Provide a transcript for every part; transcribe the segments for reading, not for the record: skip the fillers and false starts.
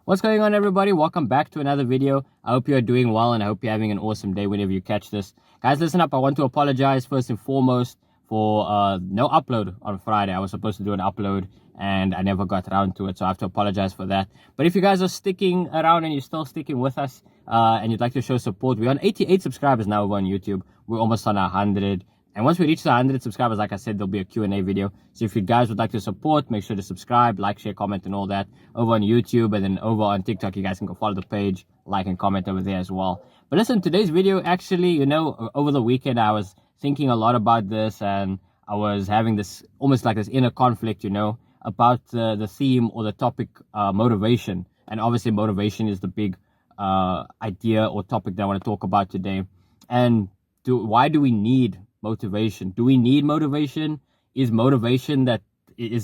What's going on, everybody? Welcome back to another video. I hope you're doing well and I hope you're having an awesome day whenever you catch this. Guys, listen up. I want to apologize first and foremost for no upload on Friday. I was supposed to do an upload and I never got around to it, so I have to apologize for that. But if you guys are sticking around and you're still sticking with us and you'd like to show support, we're on 88 subscribers now over on YouTube. We're almost on 100. And once we reach the 100 subscribers, like I said, there'll be a Q&A video. So if you guys would like to support, make sure to subscribe, like, share, comment, and all that over on YouTube. And then over on TikTok, you guys can go follow the page, like, and comment over there as well. But listen, today's video, actually, over the weekend, I was thinking a lot about this. And I was having this, almost like this inner conflict, about the theme or the topic, motivation. And obviously, motivation is the big idea or topic that I want to talk about today. And why do we need motivation? Do we need motivation? Is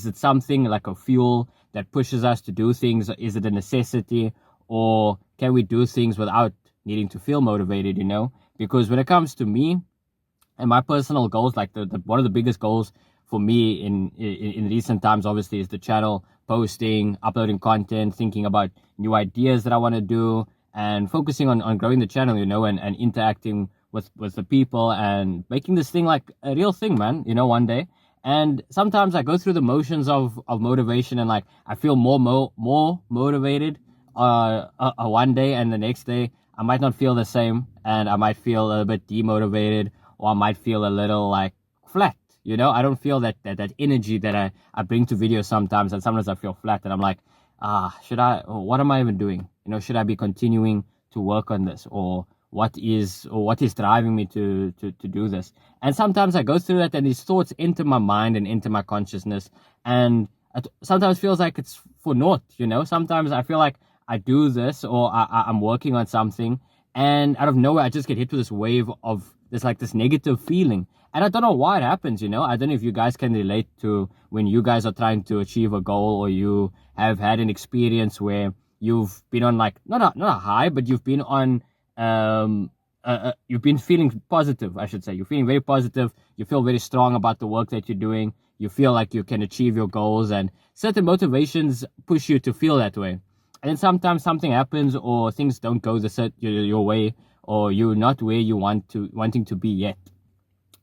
it something like a fuel that pushes us to do things? Is it a necessity, or can we do things without needing to feel motivated? Because when it comes to me and my personal goals, like the one of the biggest goals for me in recent times, obviously, is the channel, posting, uploading content, thinking about new ideas that I want to do, and focusing on growing the channel, and interacting with the people and making this thing like a real thing, man, one day. And sometimes I go through the motions of motivation, and like I feel more motivated one day, and the next day I might not feel the same, and I might feel a little bit demotivated, or I might feel a little like flat. I don't feel that energy that I bring to videos sometimes, and sometimes I feel flat, and I'm like, what am I even doing? Should I be continuing to work on this, or what is driving me to do this? And sometimes I go through that, and these thoughts enter my mind and into my consciousness, and it sometimes feels like it's for naught. Sometimes I feel like I do this, or I'm working on something, and out of nowhere I just get hit with this wave of this negative feeling, and I don't know why it happens. I don't know if you guys can relate to when you guys are trying to achieve a goal, or you have had an experience where you've been on like not a high, but you've been on you've been feeling positive, I should say. You're feeling very positive. You feel very strong about the work that you're doing. You feel like you can achieve your goals, and certain motivations push you to feel that way. And then sometimes something happens, or things don't go your way, or you're not where you wanting to be yet.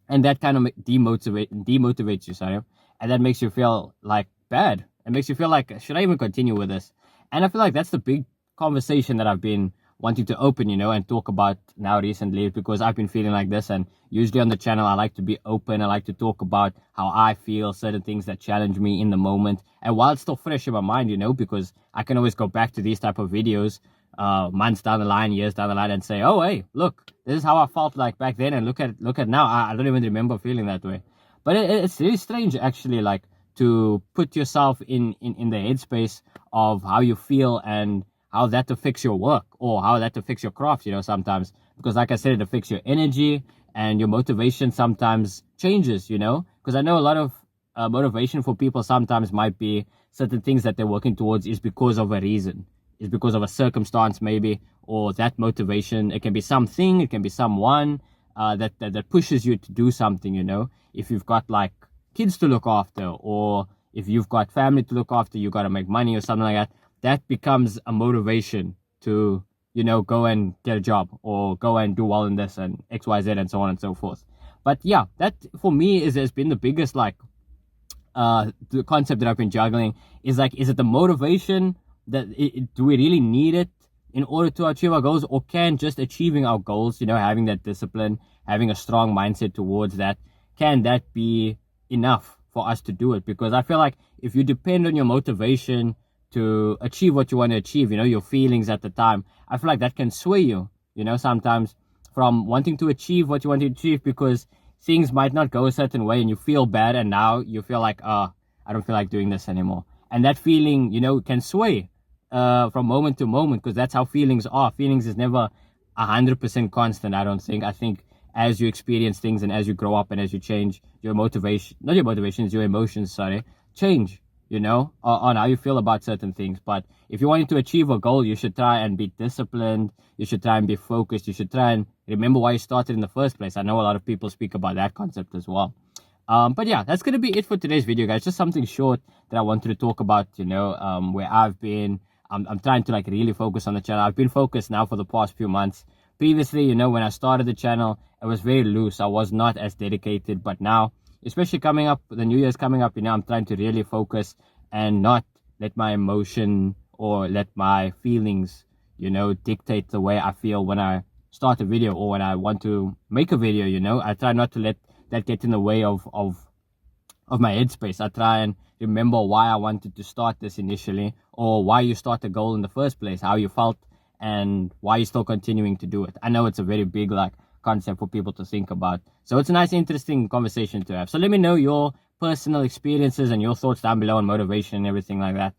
And that kind of demotivates you, sorry. And that makes you feel like bad. It makes you feel like, should I even continue with this? And I feel like that's the big conversation that I've been wanting to open, and talk about now recently, because I've been feeling like this. And usually on the channel, I like to be open. I like to talk about how I feel, certain things that challenge me in the moment. And while it's still fresh in my mind, because I can always go back to these type of videos months down the line, years down the line, and say, oh, hey, look, this is how I felt like back then, and look at now. I don't even remember feeling that way. But it's really strange, actually, like to put yourself in the headspace of how you feel and how that affects your work, or how that affects your craft, sometimes. Because like I said, it affects your energy, and your motivation sometimes changes, because I know a lot of motivation for people sometimes might be certain things that they're working towards is because of a reason, is because of a circumstance maybe, or that motivation. It can be something, it can be someone that pushes you to do something, if you've got like kids to look after, or if you've got family to look after, you got to make money or something like that. That becomes a motivation to, go and get a job, or go and do well in this and X, Y, Z, and so on and so forth. But yeah, that for me has been the biggest, like, the concept that I've been juggling is like, is it the motivation that do we really need it in order to achieve our goals, or can just achieving our goals, having that discipline, having a strong mindset towards that, can that be enough for us to do it? Because I feel like if you depend on your motivation to achieve what you want to achieve, your feelings at the time, I feel like that can sway you, sometimes from wanting to achieve what you want to achieve, because things might not go a certain way and you feel bad, and now you feel like, I don't feel like doing this anymore. And that feeling, can sway from moment to moment, because that's how feelings are. Feelings is never 100% constant, I don't think. I think as you experience things, and as you grow up, and as you change, your emotions, change, on how you feel about certain things. But if you wanted to achieve a goal, you should try and be disciplined. You should try and be focused. You should try and remember why you started in the first place. I know a lot of people speak about that concept as well. But yeah, that's going to be it for today's video, guys. Just something short that I wanted to talk about, where I've been. I'm trying to like really focus on the channel. I've been focused now for the past few months. Previously, you know, when I started the channel, it was very loose. I was not as dedicated, but now, especially coming up, the New Year's coming up, you know, I'm trying to really focus and not let my emotion or let my feelings, you know, dictate the way I feel when I start a video or when I want to make a video, you know. I try not to let that get in the way of my headspace. I try and remember why I wanted to start this initially, or why you start a goal in the first place, how you felt, and why you're still continuing to do it. I know it's a very big like concept for people to think about. So it's a nice, interesting conversation to have. So let me know your personal experiences and your thoughts down below on motivation and everything like that.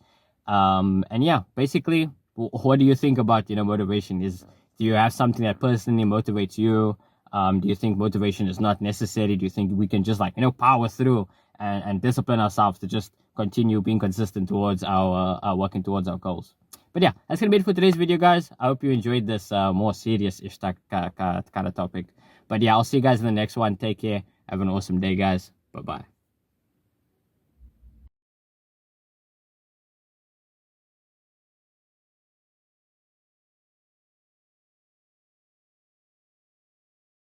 And yeah, basically, what do you think about, you know, motivation? Do you have something that personally motivates you? Do you think motivation is not necessary? Do you think we can just like, you know, power through and discipline ourselves to just continue being consistent towards our working towards our goals? But yeah, that's gonna be it for today's video, guys. I hope you enjoyed this more serious-ish kind of topic. But yeah, I'll see you guys in the next one. Take care. Have an awesome day, guys. Bye-bye.